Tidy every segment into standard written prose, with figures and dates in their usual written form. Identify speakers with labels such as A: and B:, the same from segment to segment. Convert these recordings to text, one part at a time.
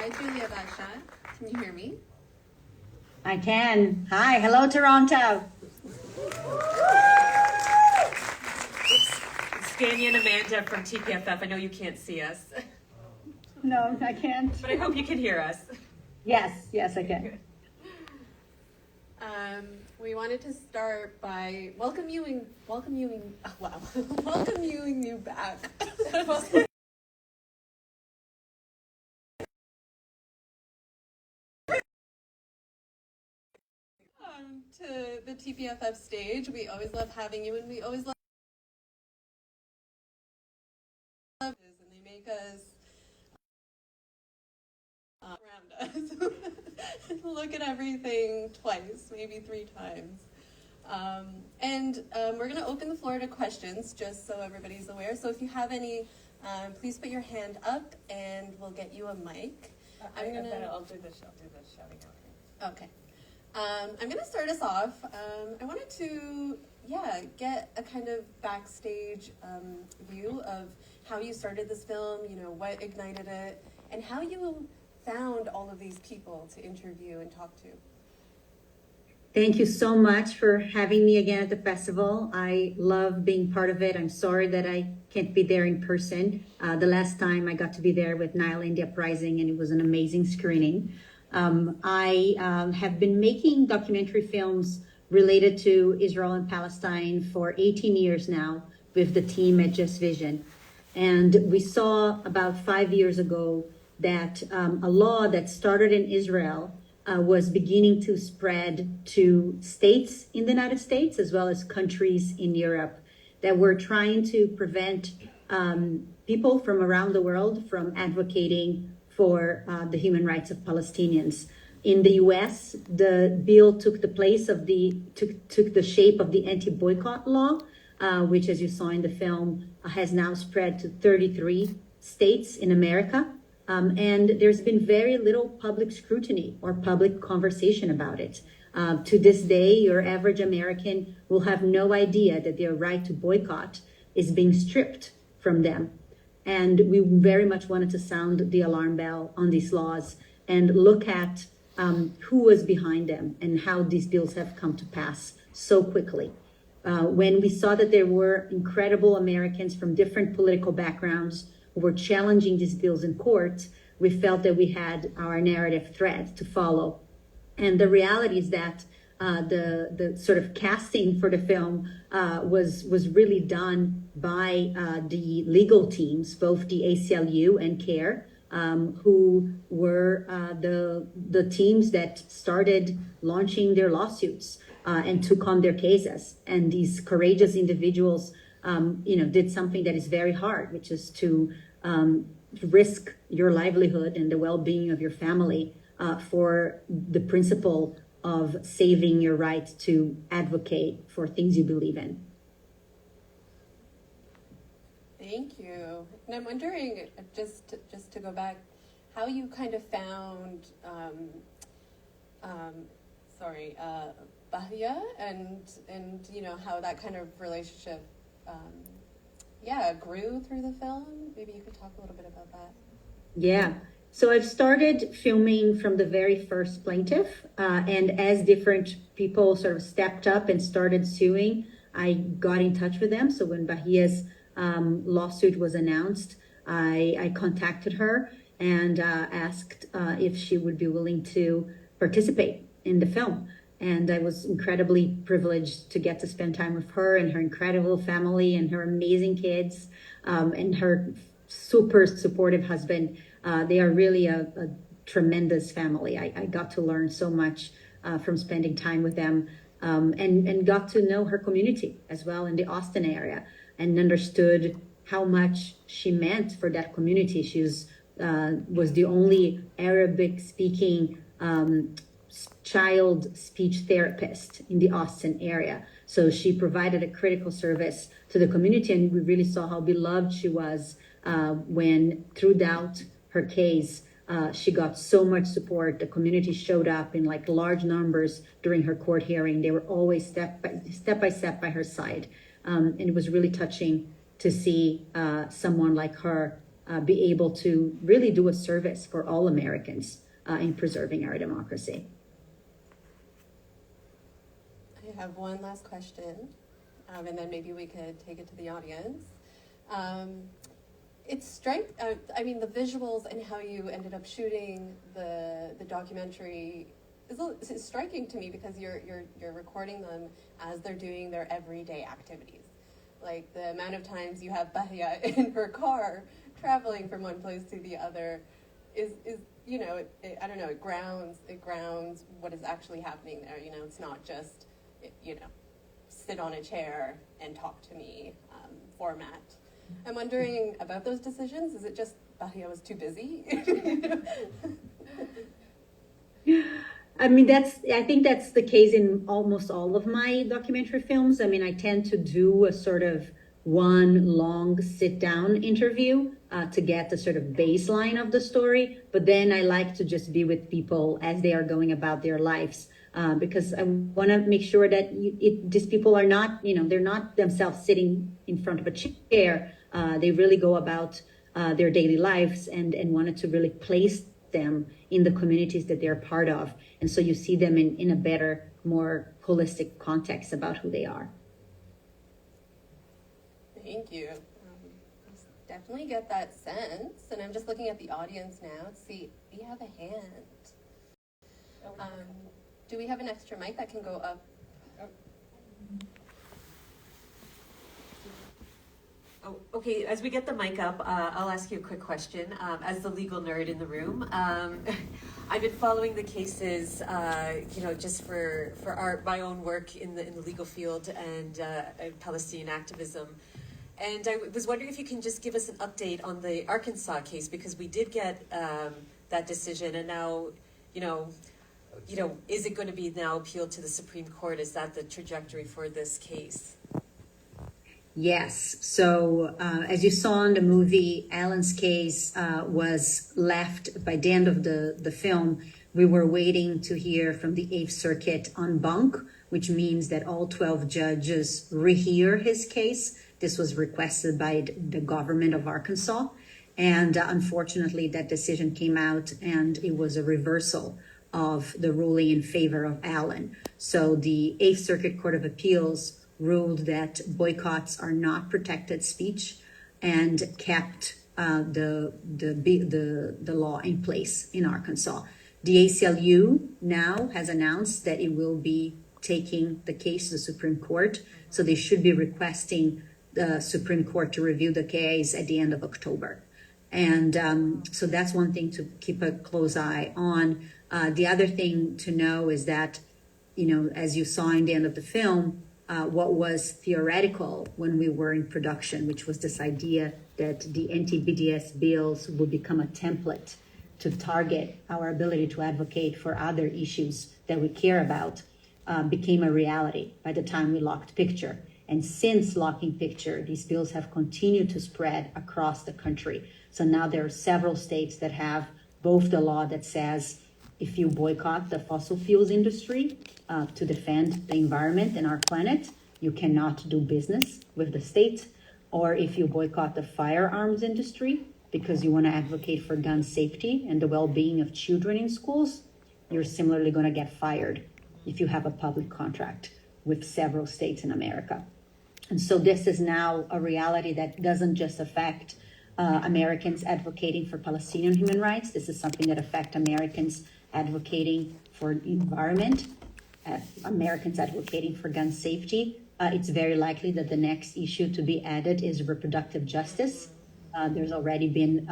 A: Hi, Julia Bacha. Can you hear me?
B: I can. Hi, hello, Toronto.
C: It's Dania and Amanda from TPFF. I know you can't see us,
B: No, I can't.
C: but I hope you can hear us.
B: Yes, I can.
A: We wanted to start by welcoming you back. To the TPFF stage. We always love having you, and we always love and they make us around us look at everything twice, maybe 3 times. We're going to open the floor to questions, just so everybody's aware. So if you have any, please put your hand up, and we'll get you a mic.
C: I'll do the shouting out.
A: Okay. I'm going to start us off. I wanted to, get a kind of backstage view of how you started this film, what ignited it, and how you found all of these people to interview and talk to.
B: Thank you so much for having me again at the festival. I love being part of it. I'm sorry that I can't be there in person. The last time I got to be there with Nile India Uprising, and it was an amazing screening. I have been making documentary films related to Israel and Palestine for 18 years now with the team at Just Vision. And we saw about 5 years ago that a law that started in Israel was beginning to spread to states in the United States as well as countries in Europe that were trying to prevent people from around the world from advocating for the human rights of Palestinians. In the US, the bill took the place of took the shape of the anti-boycott law, which, as you saw in the film, has now spread to 33 states in America. And there's been very little public scrutiny or public conversation about it. To this day, your average American will have no idea that their right to boycott is being stripped from them. And we very much wanted to sound the alarm bell on these laws and look at who was behind them and how these bills have come to pass so quickly. When we saw that there were incredible Americans from different political backgrounds who were challenging these bills in court, we felt that we had our narrative thread to follow. And the reality is that the sort of casting for the film was really done by the legal teams, both the ACLU and CARE, who were the teams that started launching their lawsuits and took on their cases. And these courageous individuals, did something that is very hard, which is to risk your livelihood and the well-being of your family for the principle of saving your right to advocate for things you believe in.
A: Thank you. And I'm wondering, just to go back, how you kind of found, Bahia and how that kind of relationship, grew through the film. Maybe you could talk a little bit about that.
B: Yeah. So I've started filming from the very first plaintiff, and as different people sort of stepped up and started suing, I got in touch with them. So when Bahia's lawsuit was announced, I contacted her and asked if she would be willing to participate in the film. And I was incredibly privileged to get to spend time with her and her incredible family and her amazing kids and her super supportive husband. They are really a tremendous family. I got to learn so much from spending time with them and got to know her community as well in the Austin area and understood how much she meant for that community. She was the only Arabic-speaking child speech therapist in the Austin area. So she provided a critical service to the community, and we really saw how beloved she was when throughout her case, she got so much support. The community showed up in like large numbers during her court hearing. They were always step by step by her side. And it was really touching to see someone like her be able to really do a service for all Americans in preserving our democracy.
A: I have one last question, and then maybe we could take it to the audience. I mean, the visuals and how you ended up shooting the documentary is striking to me, because you're recording them as they're doing their everyday activities. Like the amount of times you have Bahia in her car traveling from one place to the other is you know, I don't know, it grounds what is actually happening there. You know, it's not just, you know, sit on a chair and talk to me format. I'm wondering about those decisions. Is it just Bahia was too busy?
B: I mean, I think that's the case in almost all of my documentary films. I mean, I tend to do a sort of one long sit-down interview to get the sort of baseline of the story. But then I like to just be with people as they are going about their lives, because I want to make sure that these people are not, you know, they're not themselves sitting in front of a chair. They really go about their daily lives and wanted to really place them in the communities that they're part of. And so you see them in a better, more holistic context about who they are.
A: Thank you. Definitely get that sense. And I'm just looking at the audience now to see, we have a hand. Do we have an extra mic that can go up?
C: Oh, okay, as we get the mic up, I'll ask you a quick question. As the legal nerd in the room, I've been following the cases, you know, just for my own work in the legal field and Palestinian activism. And I was wondering if you can just give us an update on the Arkansas case, because we did get that decision, and now, you know, is it going to be now appealed to the Supreme Court? Is that the trajectory for this case?
B: Yes. So as you saw in the movie, Alan's case was left by the end of the film. We were waiting to hear from the Eighth Circuit en banc, which means that all 12 judges rehear his case. This was requested by the government of Arkansas. And unfortunately, that decision came out and it was a reversal of the ruling in favor of Allen. So the Eighth Circuit Court of Appeals ruled that boycotts are not protected speech and kept the law in place in Arkansas. The ACLU now has announced that it will be taking the case to the Supreme Court. So they should be requesting the Supreme Court to review the case at the end of October. And so that's one thing to keep a close eye on. The other thing to know is that, you know, as you saw in the end of the film, what was theoretical when we were in production, which was this idea that the anti-BDS bills would become a template to target our ability to advocate for other issues that we care about, became a reality by the time we locked picture. And since locking picture, these bills have continued to spread across the country. So now there are several states that have both the law that says if you boycott the fossil fuels industry to defend the environment and our planet, you cannot do business with the state. Or if you boycott the firearms industry because you want to advocate for gun safety and the well-being of children in schools, you're similarly going to get fired if you have a public contract with several states in America. And so this is now a reality that doesn't just affect Americans advocating for Palestinian human rights. This is something that affects Americans advocating for environment, Americans advocating for gun safety. It's very likely that the next issue to be added is reproductive justice. There's already been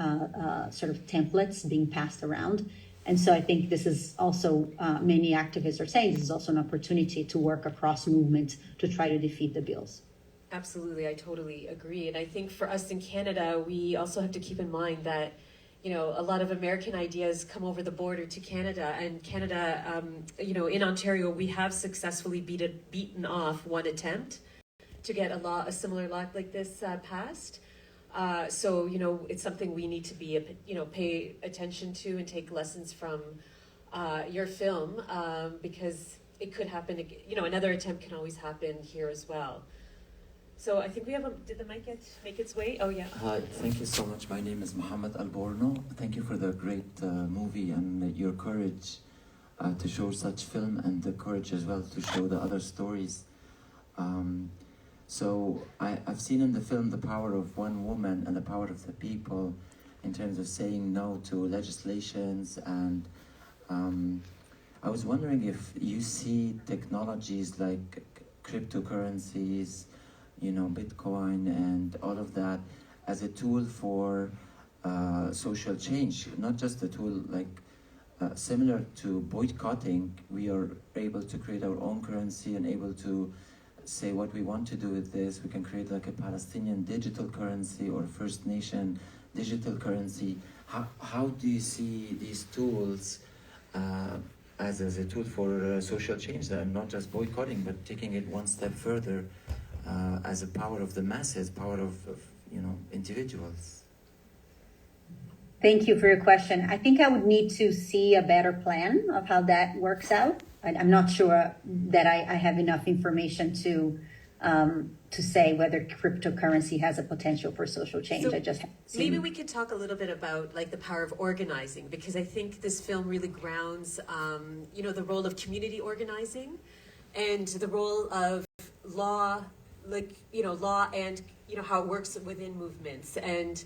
B: sort of templates being passed around. And so I think this is also, many activists are saying this is also an opportunity to work across movements to try to defeat the bills.
C: Absolutely, I totally agree. And I think for us in Canada, we also have to keep in mind that, you know, a lot of American ideas come over the border to Canada. And Canada, you know, in Ontario, we have successfully beaten off one attempt to get a similar law like this passed. So, you know, it's something we need to be, you know, pay attention to and take lessons from your film, because it could happen, you know, another attempt can always happen here as well. So I think we have did the mic make its way? Oh yeah.
D: Hi, thank you so much. My name is Mohammed Alborno. Thank you for the great movie and your courage to show such film, and the courage as well to show the other stories. I've seen in the film the power of one woman and the power of the people in terms of saying no to legislations, and I was wondering if you see technologies like cryptocurrencies, Bitcoin and all of that as a tool for social change, not just a tool like similar to boycotting. We are able to create our own currency and able to say what we want to do with this. We can create like a Palestinian digital currency or First Nation digital currency. How do you see these tools as a tool for social change, and not just boycotting, but taking it one step further as a power of the masses, power of individuals?
B: Thank you for your question. I think I would need to see a better plan of how that works out. I'm not sure that I have enough information to say whether cryptocurrency has a potential for social change.
C: So
B: I just haven't seen.
C: maybe we could talk a little bit about like the power of organizing, because I think this film really grounds, the role of community organizing and the role of law, law and, how it works within movements. And,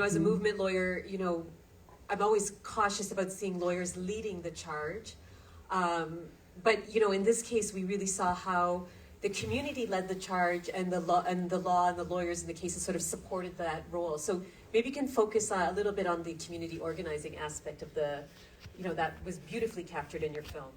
C: as a movement lawyer, I'm always cautious about seeing lawyers leading the charge. But, in this case, we really saw how the community led the charge, and the law and the lawyers in the cases sort of supported that role. So maybe you can focus a little bit on the community organizing aspect of that was beautifully captured in your film.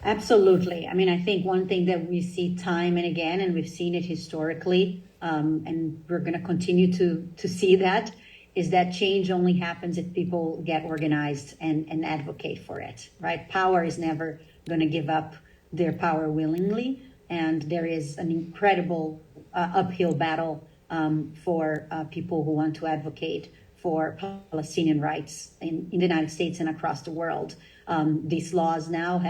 B: Absolutely. I mean, I think one thing that we see time and again, and we've seen it historically, and we're going to continue to see that, is that change only happens if people get organized and advocate for it, right? Power is never going to give up their power willingly, and there is an incredible uphill battle for people who want to advocate for Palestinian rights in the United States and across the world. These laws now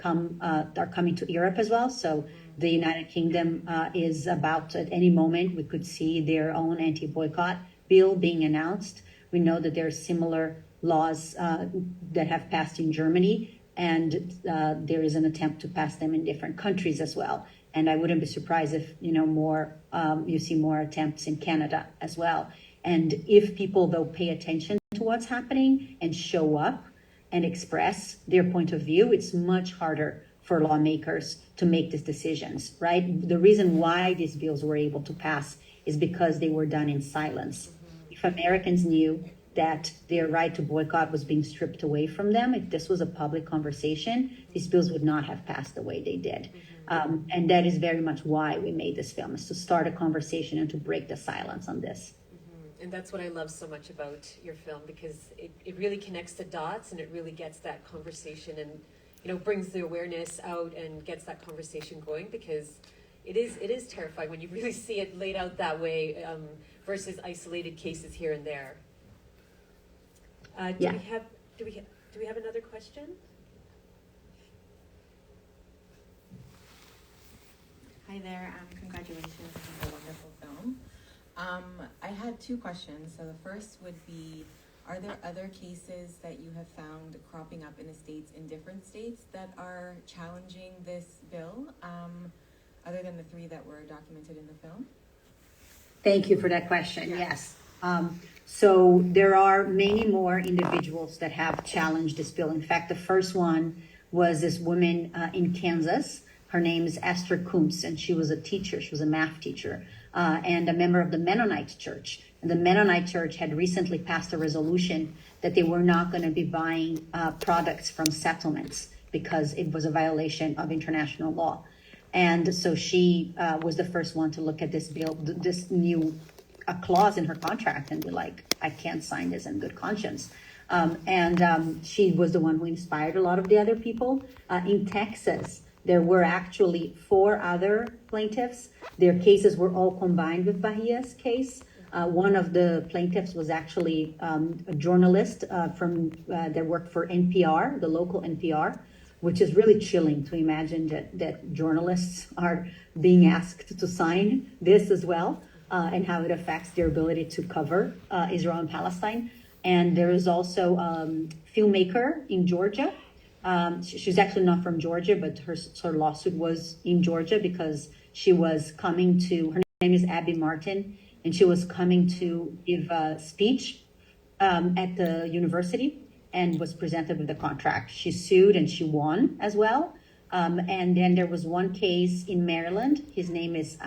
B: are coming to Europe as well. So the United Kingdom is about, at any moment, we could see their own anti-boycott bill being announced. We know that there are similar laws that have passed in Germany, and there is an attempt to pass them in different countries as well. And I wouldn't be surprised if you see more attempts in Canada as well. And if people, though, pay attention to what's happening and show up and express their point of view, it's much harder for lawmakers to make these decisions, right? The reason why these bills were able to pass is because they were done in silence. If Americans knew that their right to boycott was being stripped away from them, if this was a public conversation, these bills would not have passed the way they did. And that is very much why we made this film, is to start a conversation and to break the silence on this.
C: And that's what I love so much about your film, because it really connects the dots, and it really gets that conversation and brings the awareness out and gets that conversation going, because it is terrifying when you really see it laid out that way versus isolated cases here and there. Do we have another question?
E: Hi there, congratulations on the wonderful film. I had two questions. So the first would be, are there other cases that you have found cropping up in the states, in different states, that are challenging this bill, other than the three that were documented in the film?
B: Thank you for that question. Yes. So there are many more individuals that have challenged this bill. In fact, the first one was this woman in Kansas. Her name is Esther Kuntz, and she was a teacher. She was a math teacher and a member of the Mennonite Church. And the Mennonite Church had recently passed a resolution that they were not going to be buying products from settlements because it was a violation of international law. And so she was the first one to look at this bill, this new clause in her contract, and be like, I can't sign this in good conscience. She was the one who inspired a lot of the other people. In Texas, there were actually 4 other plaintiffs. Their cases were all combined with Bahia's case. One of the plaintiffs was actually a journalist that worked for NPR, the local NPR. which is really chilling to imagine that journalists are being asked to sign this as well, and how it affects their ability to cover Israel and Palestine. And there is also a filmmaker in Georgia. She's actually not from Georgia, but her lawsuit was in Georgia because she was coming to, her name is Abby Martin, and she was coming to give a speech at the university and was presented with a contract. She sued and she won as well. And then there was one case in Maryland. His name is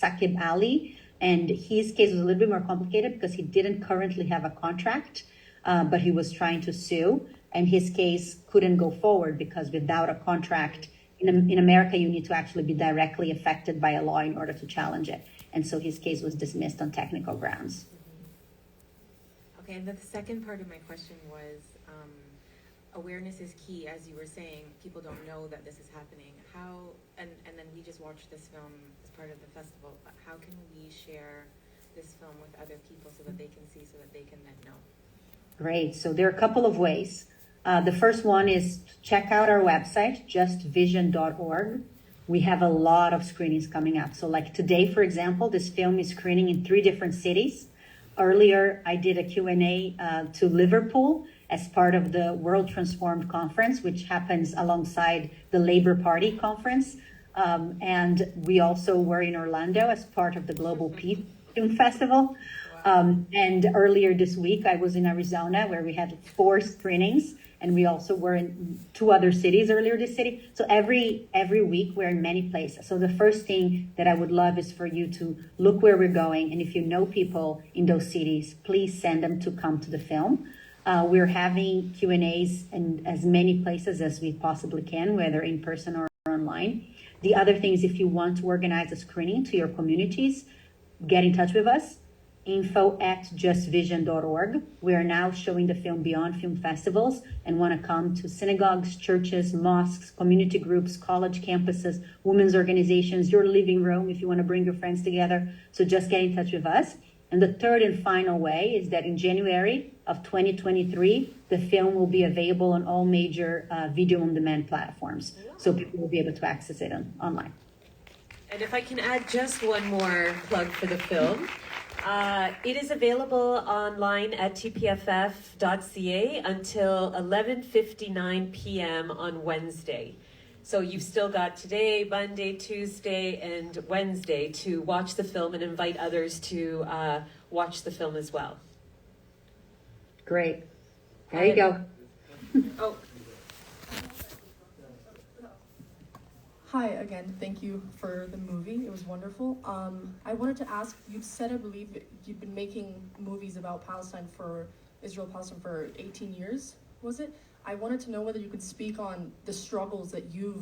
B: Saqib Ali. And his case was a little bit more complicated because he didn't currently have a contract, but he was trying to sue. And his case couldn't go forward because without a contract, in America, you need to actually be directly affected by a law in order to challenge it. And so his case was dismissed on technical grounds.
E: Okay, and the second part of my question was, awareness is key, as you were saying. People don't know that this is happening. How, and then we just watched this film as part of the festival, but how can we share this film with other people so that they can see, so that they can then know?
B: Great, so there are a couple of ways. The first one is check out our website, justvision.org. We have a lot of screenings coming up. So like today, for example, this film is screening in 3 different cities. Earlier, I did a Q&A to Liverpool as part of the World Transformed Conference, which happens alongside the Labour Party conference. And we also were in Orlando as part of the Global Peace Film Festival. And earlier this week, I was in Arizona where we had 4 screenings, and we also were in 2 other cities earlier this city. So every week we're in many places. So the first thing that I would love is for you to look where we're going. And if you know people in those cities, please send them to come to the film. We're having Q&As in as many places as we possibly can, whether in person or online. The other thing is if you want to organize a screening to your communities, get in touch with us. info@justvision.org. We are now showing the film beyond film festivals and want to come to synagogues, churches, mosques, community groups, college campuses, women's organizations, your living room if you want to bring your friends together. So just get in touch with us. And the third and final way is that in January of 2023, the film will be available on all major video on demand platforms. So people will be able to access it online.
C: And if I can add just one more plug for the film. It is available online at tpff.ca until 11:59 p.m. on Wednesday. So you've still got today, Monday, Tuesday, and Wednesday to watch the film and invite others to watch the film as well.
B: Great. There you go.
C: Oh,
F: Hi again, thank you for the movie, it was wonderful. I wanted to ask, you said, I believe, you've been making movies about Israel-Palestine for 18 years, was it? I wanted to know whether you could speak on the struggles that you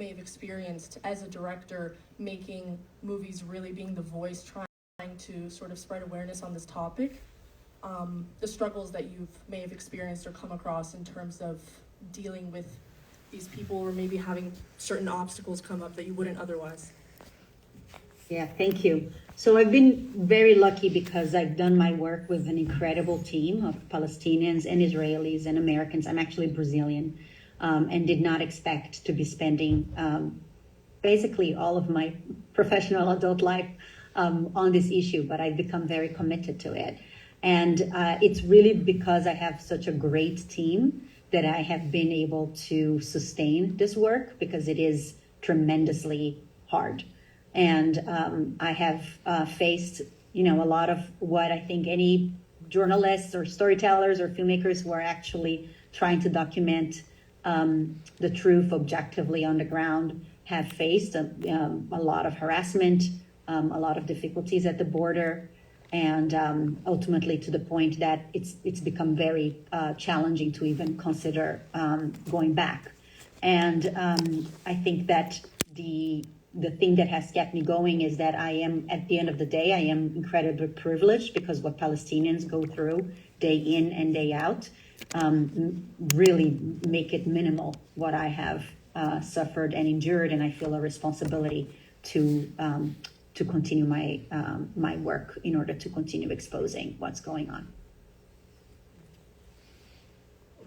F: may have experienced as a director, making movies, really being the voice, trying to sort of spread awareness on this topic. The struggles that you may have experienced or come across in terms of dealing with these people, or maybe having certain obstacles come up that you wouldn't otherwise.
B: Yeah, thank you. So I've been very lucky because I've done my work with an incredible team of Palestinians and Israelis and Americans. I'm actually Brazilian, and did not expect to be spending basically all of my professional adult life on this issue, but I've become very committed to it. And it's really because I have such a great team that I have been able to sustain this work, because it is tremendously hard. And I have faced, a lot of what I think any journalists or storytellers or filmmakers who are actually trying to document the truth objectively on the ground have faced. A lot of harassment, a lot of difficulties at the border, and ultimately to the point that it's become very challenging to even consider going back. And I think that the thing that has kept me going is that I am, at the end of the day, I am incredibly privileged, because what Palestinians go through day in and day out really make it minimal what I have suffered and endured, and I feel a responsibility to continue my work in order to continue exposing what's going on.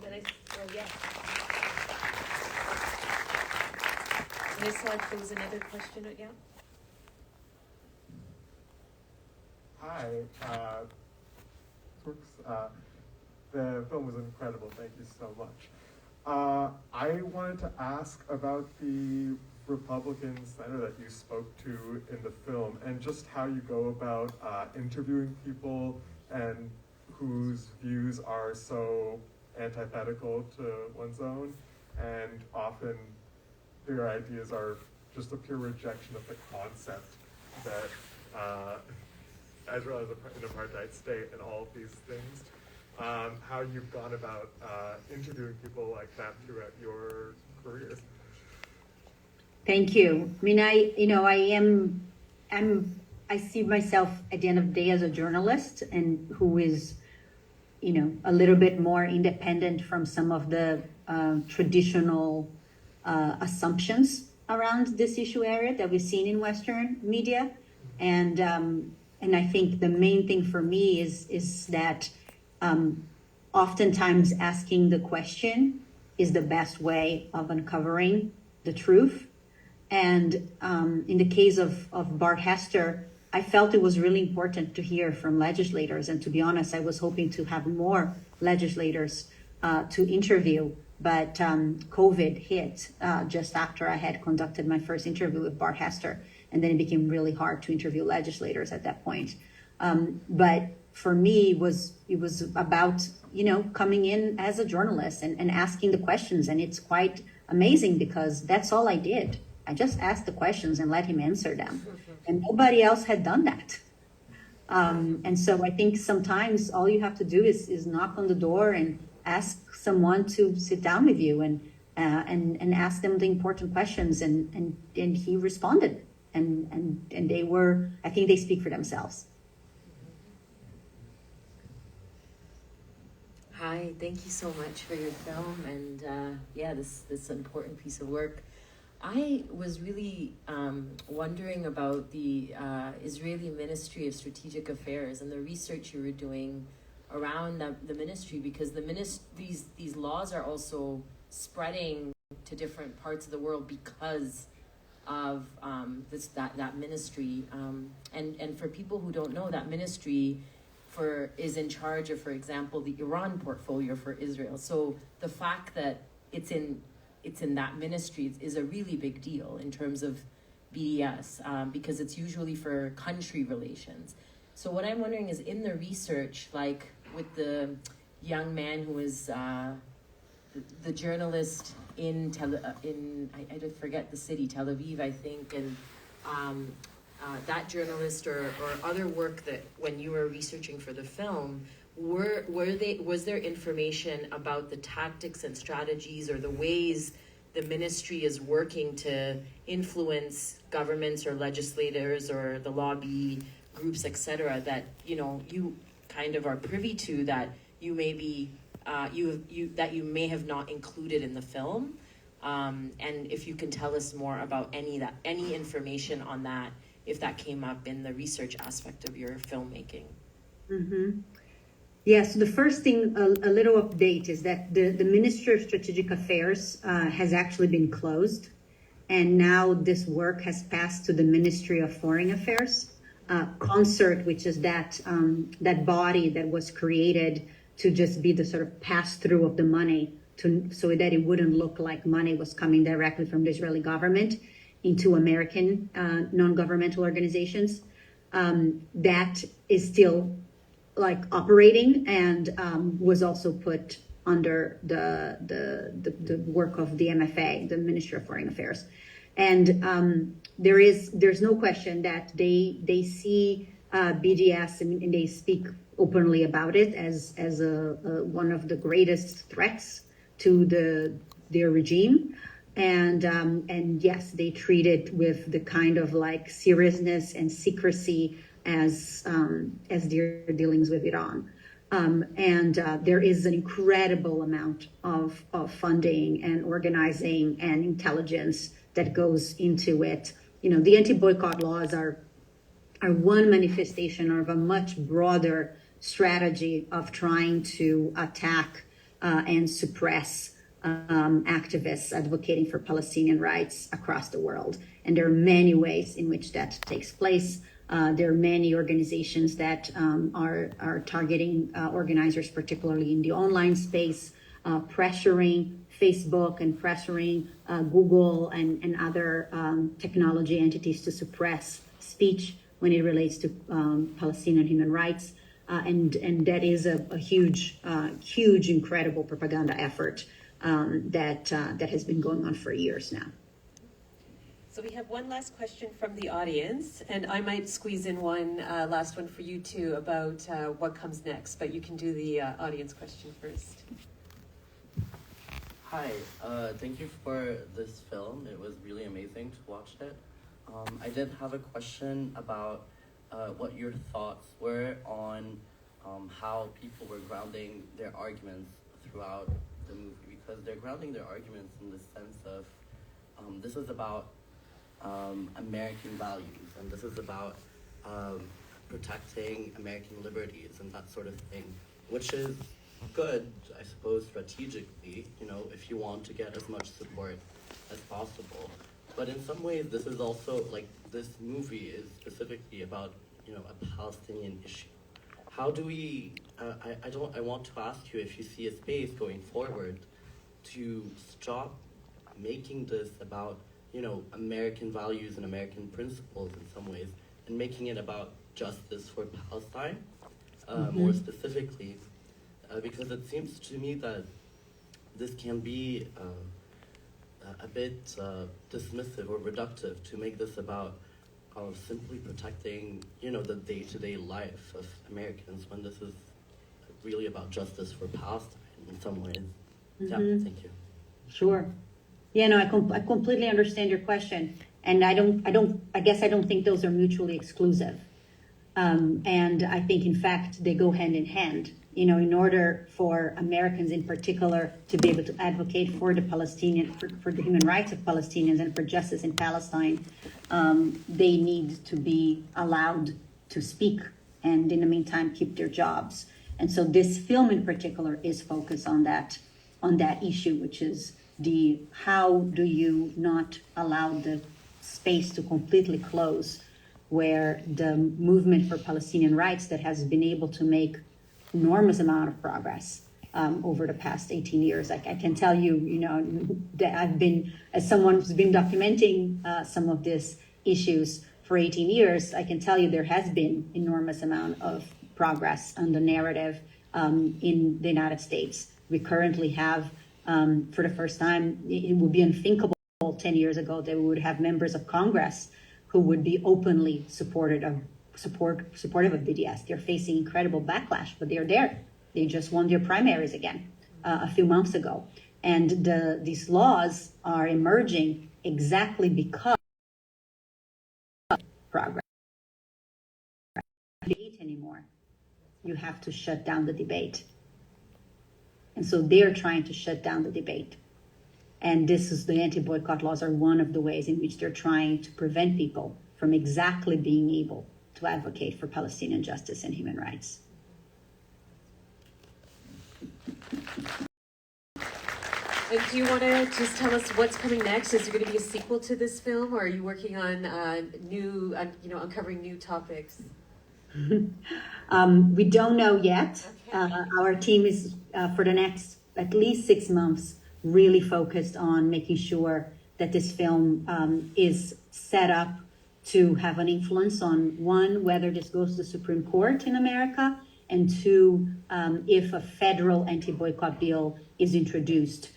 C: and then Ms. Hodge, there was another question, yeah?
G: Hi, Brooks. The film was incredible. Thank you so much. I wanted to ask about the Republican senator that you spoke to in the film, and just how you go about interviewing people and whose views are so antithetical to one's own, and often their ideas are just a pure rejection of the concept that Israel is an apartheid state and all of these things. How you've gone about interviewing people like that throughout your career.
B: Thank you. I mean, I see myself at the end of the day as a journalist, and who is, a little bit more independent from some of the traditional assumptions around this issue area that we've seen in Western media. And I think the main thing for me is that oftentimes asking the question is the best way of uncovering the truth. And in the case of Bart Hester, I felt it was really important to hear from legislators. And to be honest, I was hoping to have more legislators to interview. But COVID hit just after I had conducted my first interview with Bart Hester. And then it became really hard to interview legislators at that point. But for me, it was about, coming in as a journalist and asking the questions. And it's quite amazing because that's all I did. I just asked the questions and let him answer them. And nobody else had done that. And so I think sometimes all you have to do is knock on the door and ask someone to sit down with you and ask them the important questions. And he responded. And they were, I think they speak for themselves.
H: Hi, thank you so much for your film and this important piece of work. I was really wondering about the Israeli Ministry of Strategic Affairs and the research you were doing around the ministry, because these laws are also spreading to different parts of the world because of that ministry. And for people who don't know, that ministry is in charge of, for example, the Iran portfolio for Israel. So the fact that it's in that ministry is a really big deal in terms of BDS, because it's usually for country relations. So what I'm wondering is, in the research, like with the young man who was the journalist in I forget the city, Tel Aviv, I think, and that journalist or other work that when you were researching for the film, was there information about the tactics and strategies or the ways the ministry is working to influence governments or legislators or the lobby groups, etc., that you kind of are privy to, that you may be that you may have not included in the film, and if you can tell us more about any information on that, if that came up in the research aspect of your filmmaking.
B: Mm-hmm. Yeah, so the first thing, a little update, is that the Ministry of Strategic Affairs has actually been closed. And now this work has passed to the Ministry of Foreign Affairs. CONCERT, which is that body that was created to just be the sort of pass-through of the money so that it wouldn't look like money was coming directly from the Israeli government into American non-governmental organizations. That is still operating and was also put under the work of the MFA, the Ministry of Foreign Affairs. And there's no question that they see BDS and they speak openly about it as one of the greatest threats to their regime. And yes, they treat it with the kind of seriousness and secrecy as their dealings with Iran. And there is an incredible amount of funding and organizing and intelligence that goes into it. The anti-boycott laws are one manifestation of a much broader strategy of trying to attack and suppress activists advocating for Palestinian rights across the world. And there are many ways in which that takes place. There are many organizations that are targeting organizers, particularly in the online space, pressuring Facebook and pressuring Google and other technology entities to suppress speech when it relates to Palestinian human rights. And that is a huge, incredible propaganda effort that has been going on for years now.
C: So we have one last question from the audience, and I might squeeze in one last one for you too about what comes next, but you can do the audience question first.
I: Hi, thank you for this film. It was really amazing to watch it. I did have a question about what your thoughts were on how people were grounding their arguments throughout the movie, because they're grounding their arguments in the sense of this is about American values, and this is about protecting American liberties and that sort of thing, which is good, I suppose, strategically, you know, if you want to get as much support as possible. But in some ways, this is also, like, this movie is specifically about, you know, a Palestinian issue. How do we, I want to ask you if you see a space going forward to stop making this about, you know, American values and American principles in some ways, and making it about justice for Palestine, more specifically, because it seems to me that this can be a bit dismissive or reductive to make this about simply protecting, you know, the day-to-day life of Americans, when this is really about justice for Palestine in some ways. Yeah, thank you.
B: Sure. Yeah, no, I completely understand your question, and I guess I don't think those are mutually exclusive. And I think, in fact, they go hand in hand. You know, in order for Americans in particular to be able to advocate for the for the human rights of Palestinians and for justice in Palestine, they need to be allowed to speak and, in the meantime, keep their jobs. And so this film in particular is focused on that issue, which is how do you not allow the space to completely close, where the movement for Palestinian rights that has been able to make enormous amount of progress over the past 18 years. I can tell you, you know, that I've been, as someone who's been documenting some of these issues for 18 years, I can tell you there has been enormous amount of progress on the narrative in the United States. We currently have, for the first time, it would be unthinkable 10 years ago that we would have members of Congress who would be openly supportive of BDS. They're facing incredible backlash, but they're there. They just won their primaries again a few months ago. And these laws are emerging exactly because of progress. Debate anymore. You have to shut down the debate. And so they're trying to shut down the debate. And the anti-boycott laws are one of the ways in which they're trying to prevent people from exactly being able to advocate for Palestinian justice and human rights.
C: And do you want to just tell us what's coming next? Is there going to be a sequel to this film, or are you working on uncovering new topics?
B: We don't know yet. Okay. Our team is, for the next at least 6 months, really focused on making sure that this film is set up to have an influence on, one, whether this goes to the Supreme Court in America, and two, if a federal anti-boycott bill is introduced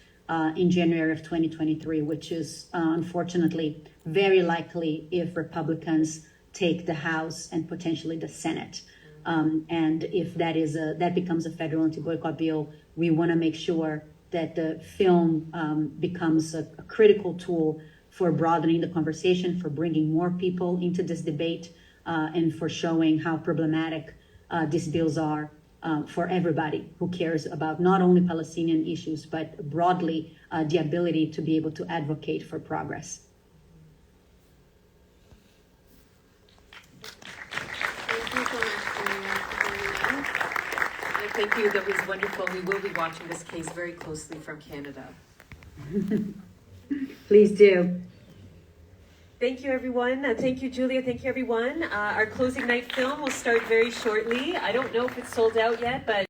B: in January of 2023, which is unfortunately very likely if Republicans take the House and potentially the Senate. And if that becomes a federal anti-boycott bill, we want to make sure that the film becomes a critical tool for broadening the conversation, for bringing more people into this debate, and for showing how problematic these bills are for everybody who cares about not only Palestinian issues, but broadly the ability to be able to advocate for progress.
C: Thank you so much for joining us. Thank you. That was wonderful. We will be watching this case very closely from Canada.
B: Please do.
C: Thank you, everyone. Thank you, Julia. Thank you, everyone. Our closing night film will start very shortly. I don't know if it's sold out yet, but